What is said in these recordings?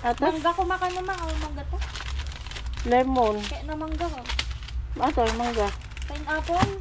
Ato? Mangga ko makan naman. Oh, mangga to. Lemon. Kaya na mangga ko. Ato, mangga. Pineapple.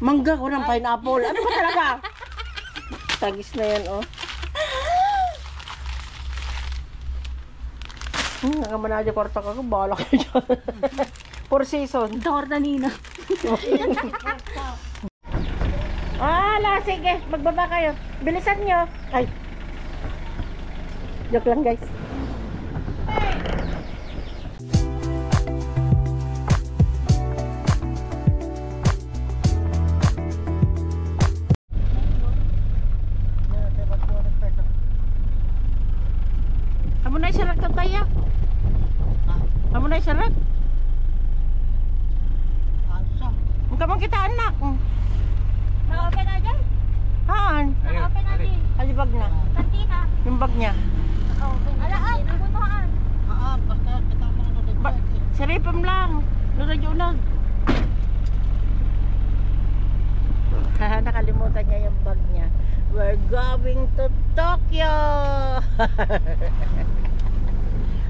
Mangga ko ng pineapple. Ano ba talaga? Tagis na yan, oh. Nakamanadya kwarta ka ko. Bahala kayo dyan. Four season. Torta nina. Sige. Magbaba kayo. Bilisan nyo. Ay. Joke lang, guys. Amo na isarak ka tayo. Amo na isarak. Muka mong kita anak. Naka-open na dyan? Haan. Naka-open na dyan. Ay, bag na. Kantina. Yung bag niya. Naka-open na dyan. Nabunuhan. Basta kita mo na Saripam lang. Lura junag. Haha, nakalimutan niya yung bag niya. We're going to Tokyo!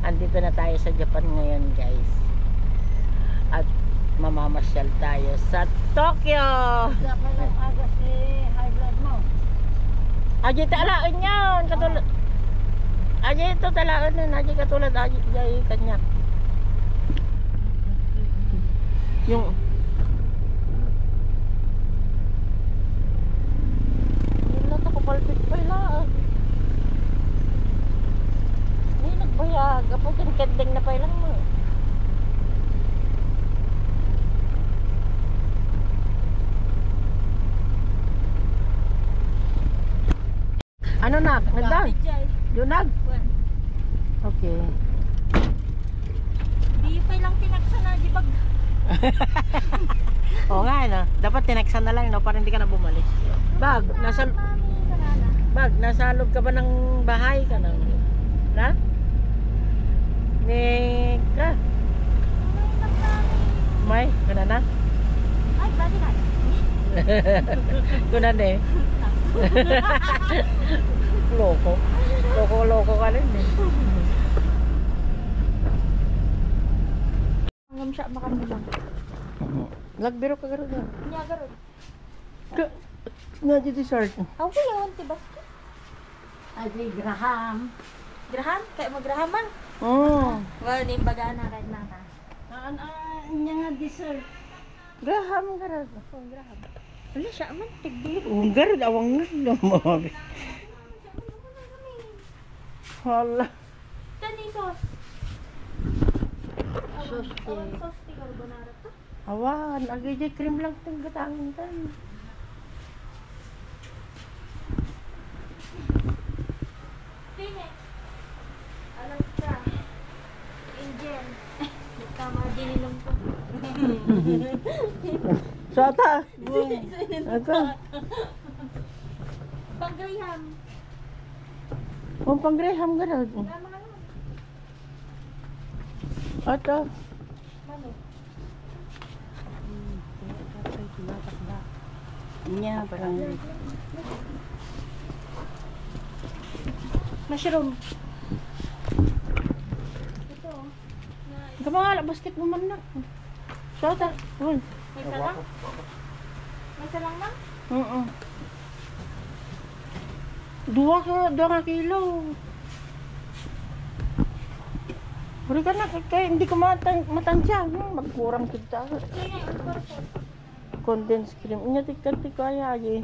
Andito na tayo sa Japan ngayon, guys. At mamamasyal tayo sa Tokyo! Dapat lang aga si high blood mo. Aji talaon yun! Katulad... Aji ito talaon yun. Aji katulad aji kanya. Yung... Yun ako palpit pa ilaan. Hindi nagbayag. Apo kinkending na pa ilang mo. Ano nag? Nagdag? Yunag? Okay. Di pa lang tinaksa na di bag. Oo nga, no? Dapat tineksan na lang, no? Para hindi ka na bumalik. Bag, nasa loob ka ba ng bahay ka nang? Na? Nika? May, kana na? Ay, bali na. Kunan eh. Loko. Loko ka rin eh. Hanggang siya makan lang. Nagbiro ka garo na. Niya garo. Nga dito short. Ako yun, tiba. Ay, Graham. Graham? Kaya mag-grahaman? Oh. Well, di baga na red na ka. Niya nga dessert. Graham, garo. Oh, Graham. Wala siya man, tigdili. Oh, garo, awang nga naman. Hala. Tani sos. Sos Awang sos ti carbonara to. Awan, agay cream lang itong gatangin tan. Tine. Alam ka. Angel. Tama din nilang to. Sata. Aka. Pang-graham. Kung pang Graham garo. Tama ka lang. Ata. Mano? Niya parang Mushroom. Ito. Kamangala basket mo man na. Sata. Uy. May salang? May salang na? Dua nga kilo. Puri ka na, kaya hindi ka matansya. Magkurang kita. Kaya ang purple. Condensed cream. Inya tikati kaya aja.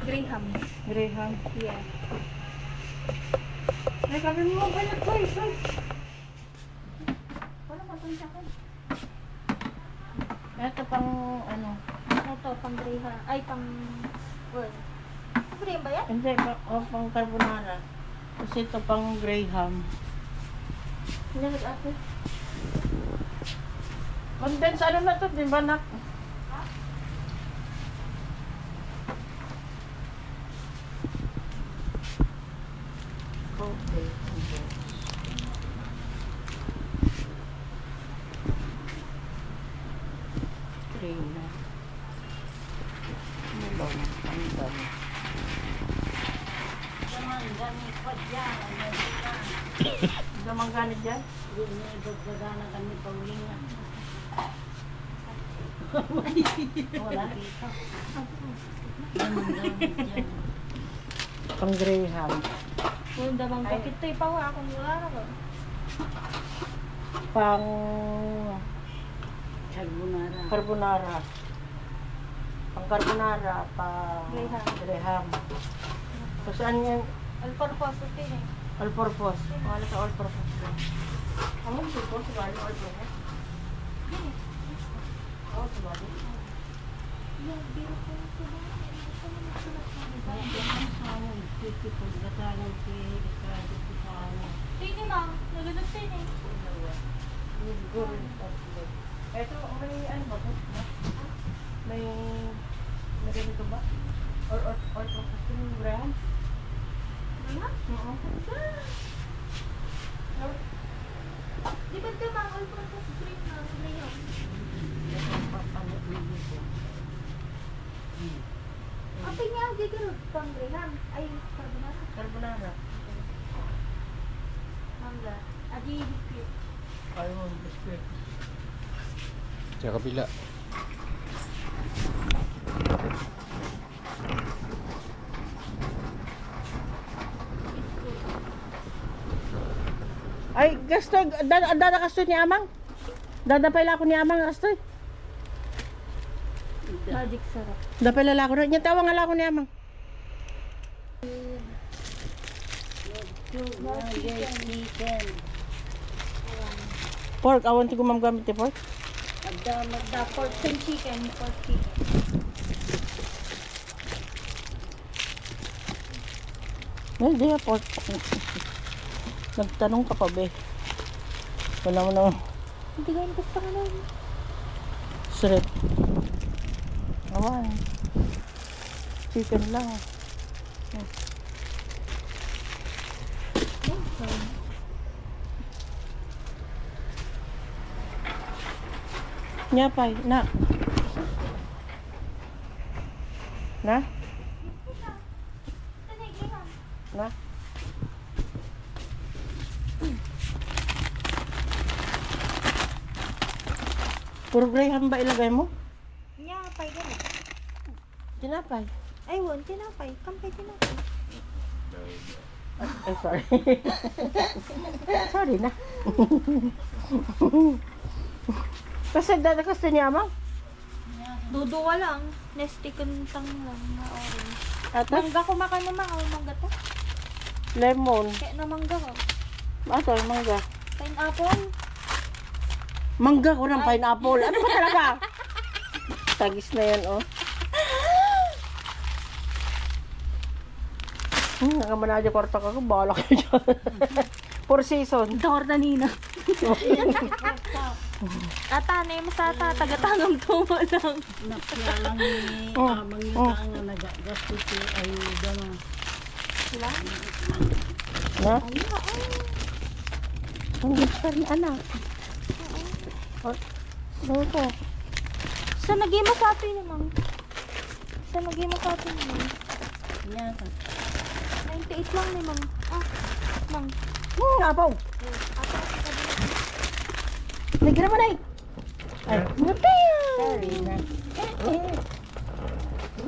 Graham. Graham. Yeah. Ay, kami mo ba na ko? Wala matansya ko. Ito pang ano. Ito, pang graham. Ay, pang... Well. Graham ba yan? Hindi, pang carbonara. Kasi ito pang Graham. Hindi, ate. Condensed ano na to, di ba nak? Okay. Cream na. Melon. Ang dami. mangganit dyan? Yun na ibagdagana kami paulingan. Wala. Dito. Naman gamit yan. Pang Graham. Kung damang bakit ito ipawa akong wala ko. Pang Carbonara. carbonara. Pang carbonara. Pang Graham. Graham. So, saan yan? All-purpose ito eh. All-purpose. Wala sa all-purpose. Ang all-purpose? Wala sa all-purpose? Oo, sabali. Yung biro ko yung sulat. Pagdatangan si Ricardo Pisano. Tini ma'am, nagalog tini. Ito, may ano ba ito? May ganito ba? Or all-purpose yung Graham? Ano? Oo. Di ba ito ma'am, all-purpose green na ngayon? Papalit mo dito. Apa niya ang gigarod pang Graham? Ay, carbonara. Carbonara. Mangga. Adi biscuit. Ayaw mo biscuit. Sa kabila. Ay, gasto, dada kasto ni Amang. Dada pala ako ni Amang gasto. Magic sarap. Dada pala ako na. Yan tawang ala ko ni Amang. Chicken. Pork, awan ti gumam gamit ti pork. The pork and chicken. Pork chicken. Hindi na pork. Nagtanong ka pa be. Wala mo na Hindi ganyan gusto ka lang. straight. Awan. Chicken lang. Nyapay, na. Na? Na? Puro Graham ba ilagay mo? Tinapay gano'n. Tinapay. Ay, won, tinapay. Kampay tinapay. Ay, sorry. Sorry na. Kasi dada kasi niya mang. Duduwa lang. Nestikentang lang na orange. Ato, Mangga ko makan naman. O, mangga to. lemon. Kaya na mangga ko. Ato, mangga. Pineapple. Mangga ko ng pineapple. Ano ba talaga? Tagis na yan, oh. Nakamanaja kwarta ka ko. Bahala kayo dyan. Four season. Dor na nina. Atane mo sa tagatangam tumo lang. Napya lang ni Amang yung nga nagagastos ko ay gano'n. Sila? Na? Ay, ay. Ang gusto ni anak. Ano to? Sa nagima sa atin naman. Sa nagima sa atin naman. Yan. 98 lang naman. Ah, mang. Apaw. Nagira mo na eh. Ay, matayo. Sorry na.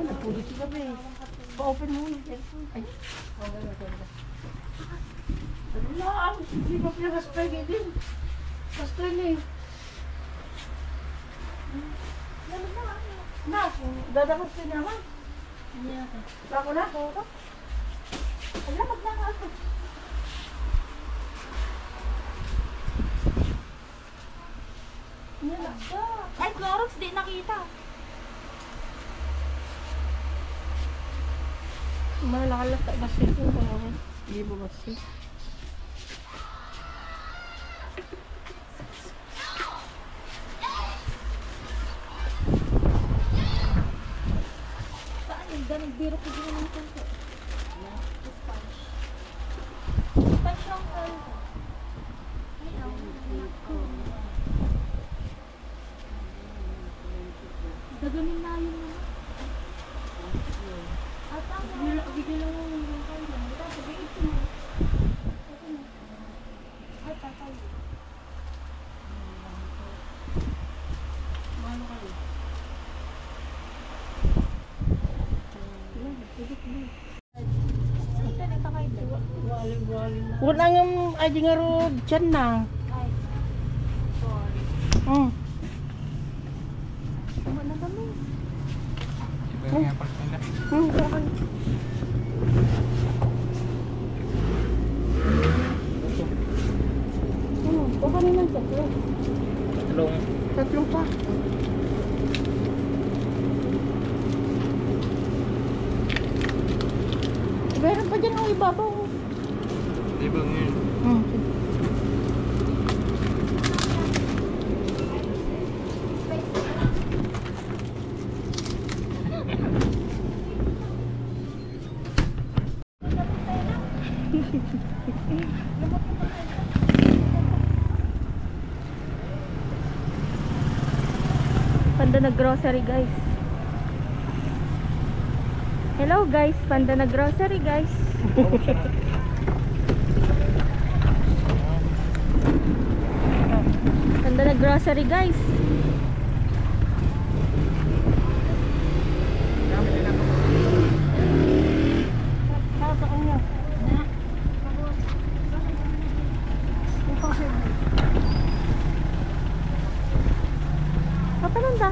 Napulit ka ba eh. Pa-open mo yung telephone. Ay, ang gano'n. Ano lang? Hindi pa pinag-spray din. Spray na eh. Na, dadakot ka naman. Yan. Bako na? Ala, magnaka ako. Ay, Clorox, di nakita. Malakalas ka basi ko. Hindi mo basi. Saan yung ganun biro ko din naman ito? Sponge. Sponge lang tayo. Gagamin na yun naman. At ang bigyan lang yung kain lang. Ito, sabihin ito mo. Ito mo. Ito. Wala nga ay di nga ro dyan na. Ay. Sorry. Tama na kami. Iba nga pala nila. Bakit? Baka naman tatlo. Tatlong pa. Meron pa dyan ang ibabaw. Iba nga yun. Panda na grocery guys. Hello guys, panda na grocery guys. Panda na grocery guys. Papananda.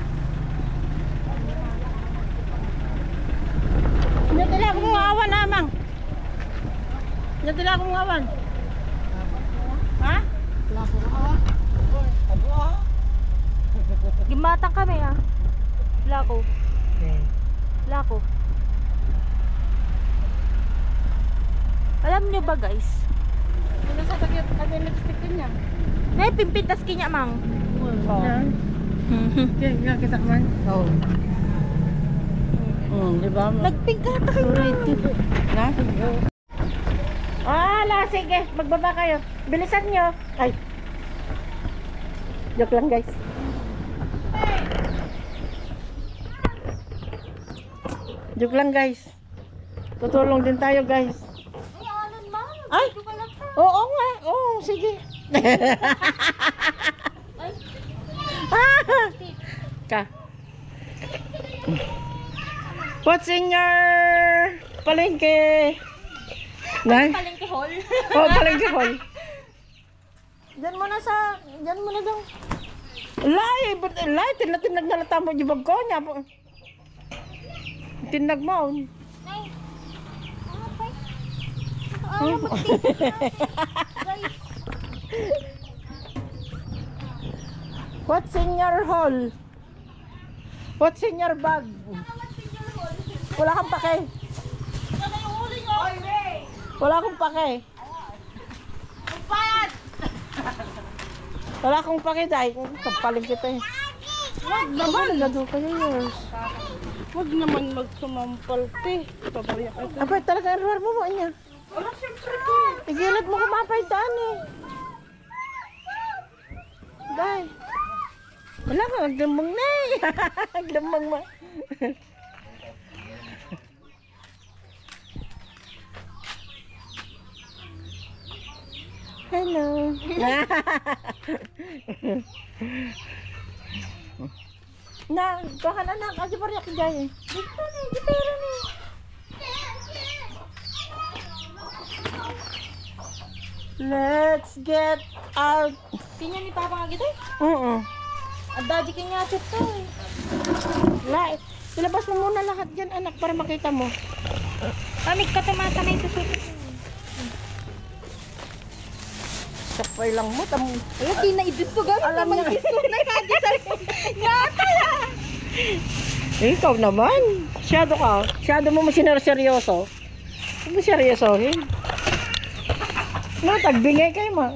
Nyatila akong ngawan amang. Nyatila akong ngawan. Ha? Gimatang kami ha. Lako. Lako. Alam nyo ba guys? Ano sa takip? Ano yung lipstick niya? May pimpitas kinya mang. Yan nga kita man. Oo. Di ba? Nagpink ka kayo. Na? Ala, sige. Magbaba kayo. Bilisan nyo. Ay. Joke lang guys. Joke lang guys. Tutulong din tayo guys. Ay, alan man. Ay! Oo nga. Oo, sige. Ay, Ka. What's in your palengke? Nay? palengke hall. Oh, palengke hall. Diyan mo na daw. Lay, tinag na lata mo yung bag ko niya. Tinag mo. Ay. Ano pa? Guys. What's in your hall? What's in your bag? Wala kang pake. Wala akong pake. Wala akong pake dahil kapaling kita eh. Wag naman. Nagado ka yours. Wag naman magsumampal, te. Papayak ka. Abay talaga ang ruwar mo niya. Wala siyempre. Igilid mo kumapay daan eh. Day. Wala ka, nagdamang na eh. Nagdamang ma. Hello. Na, baka na na, kasi pariyak ka dyan eh. Dito na, gitara na. Let's get out. Kanya ni Papa nga gitu eh. Ang daddy kanya chip to eh. Lai, ilabas mo muna lahat dyan anak para makita mo. Pamig ka tumata na ito sulit. Sapay lang mo, tamo. Ay, di na ibisto gamit Alam naman niya. ibisto na kadi sa Nakala. Ikaw naman. Masyado mo seryoso. Huwag mo seryosohin. Tagbingay kayo ma.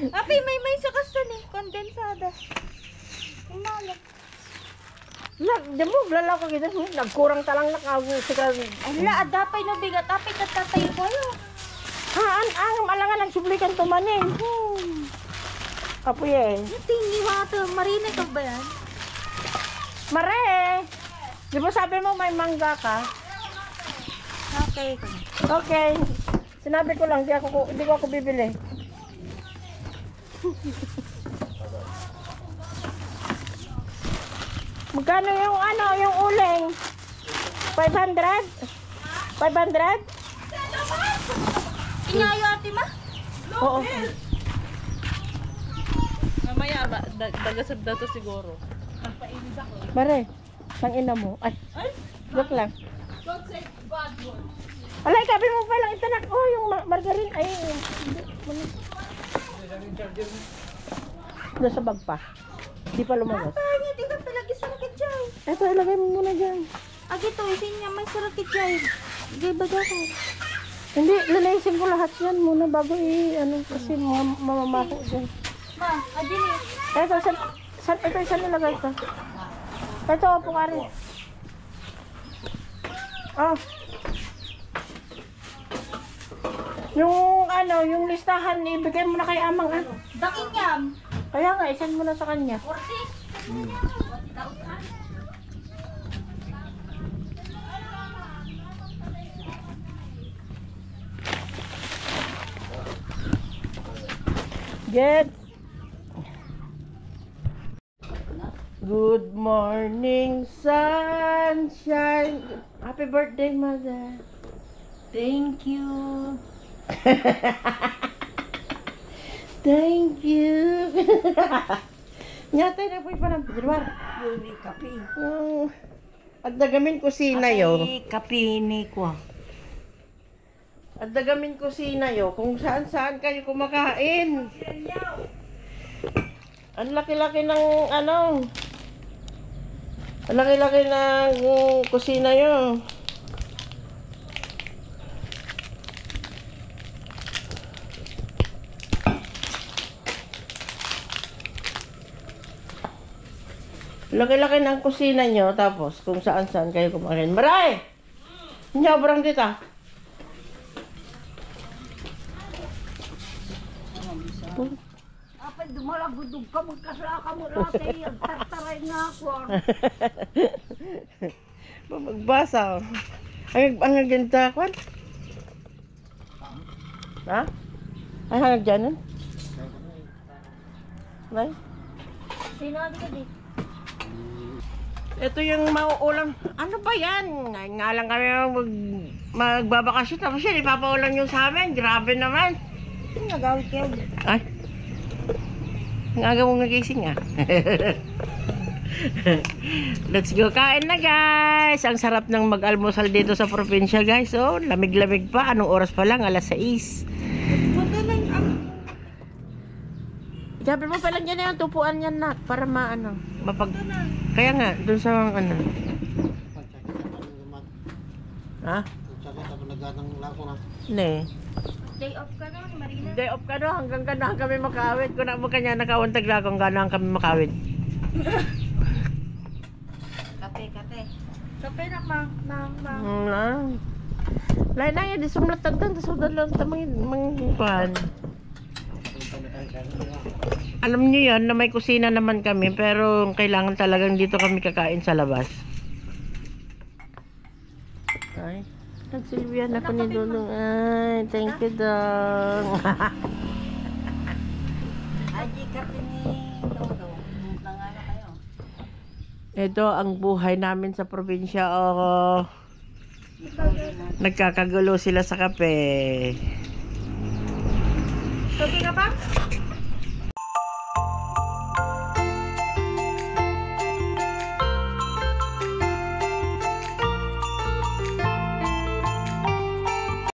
Api, may sakas to ni. Kondensada. Umalak. Di mo, lalaw ka kita. Nagkurang talang nakawusika. Ala, adapay no bigat. Api, tatatayo ko yun. Ang malangan nagsublikan tumanin. Kapuy eh. Natingi wato. Marina ka ba yan? Mare! Di ba sabi mo may mangga ka? Okay. Okay. Sinabi ko lang, di ko ako bibili. Magkano yung yung uling? 500? 500? nga yung ate ma? Oo. Mamaya ba, dagasab daw to siguro. Bare, sang ina mo. Ay, joke lang. Don't say bad word. Alay, kabi mo pa lang itanak. Oh, yung margarine. Ay, hindi. Doon sa bag pa. Di pa lumabas. Ay, hindi ka talaga sarakit dyan. Eto, ilagay mo muna dyan. Agito, isin niya may sarakit dyan. Igay baga ko. Hindi, lalayisin ko lahat yan muna bago kasi mamamaho dyan. Ma, adili. Eto, ito isa nilagay ko. Ito, pukari. Oh. Yung listahan, ibigay mo na kay Amang, Daking yam. Kaya nga, isan mo na sa kanya. 40. Get. Good morning, sunshine. Happy birthday, Mother. Thank you. Thank you. Nyata na po pa ng pidwar. Yun, kape. At dagamin kusina yo. Kape ni ko. At dagamin kusina yo kung saan kayo kumakain. Ang laki-laki ng ang laki-laki ng kusina yo. Laki-laki ng kusina nyo, tapos kung saan-saan kayo kumakain. Maray! Hindi brang dito. Apan dumalagudog ka, magkasaka mo rati, tartaray nga ako. Magbasa. Ang ganda, kwan? Ha? Ay, hangag dyan, Nay? Sino ka di? Ito yung mauulam. Ano ba yan? Ngayon nga lang kami magbabakasyon. Tapos yan, ipapaulam yung sa amin. Grabe naman. Nagawit kayo. Ay. Ang aga mong nagising Let's go. Kain na guys. Ang sarap ng mag-almusal dito sa probinsya guys. Oh, lamig-lamig pa. Anong oras pa lang? Alas 6. Sabi mo pala dyan yung tupuan yan na. Para Kaya nga, dun sa Ha? Ne. Day off ka na, Marina. Day off ka no, hanggang ganahan kami makawit. Kung na mo kanya nakawantag lang kung ganahan kami makawit. Kape. Kape na, mang. Lain na yan, di sumlatag doon. Tapos lang mga kuhan. Alam niyo yan na may kusina naman kami. Pero kailangan talagang dito kami kakain sa labas. Ay, nagsilbihan ako ni Dudong. Ay, thank you, Dong. Aji kape ni Dodo. Nangana kayo. Ito ang buhay namin sa probinsya. Oh. Nagkakagulo sila sa kape. Kape ka ba?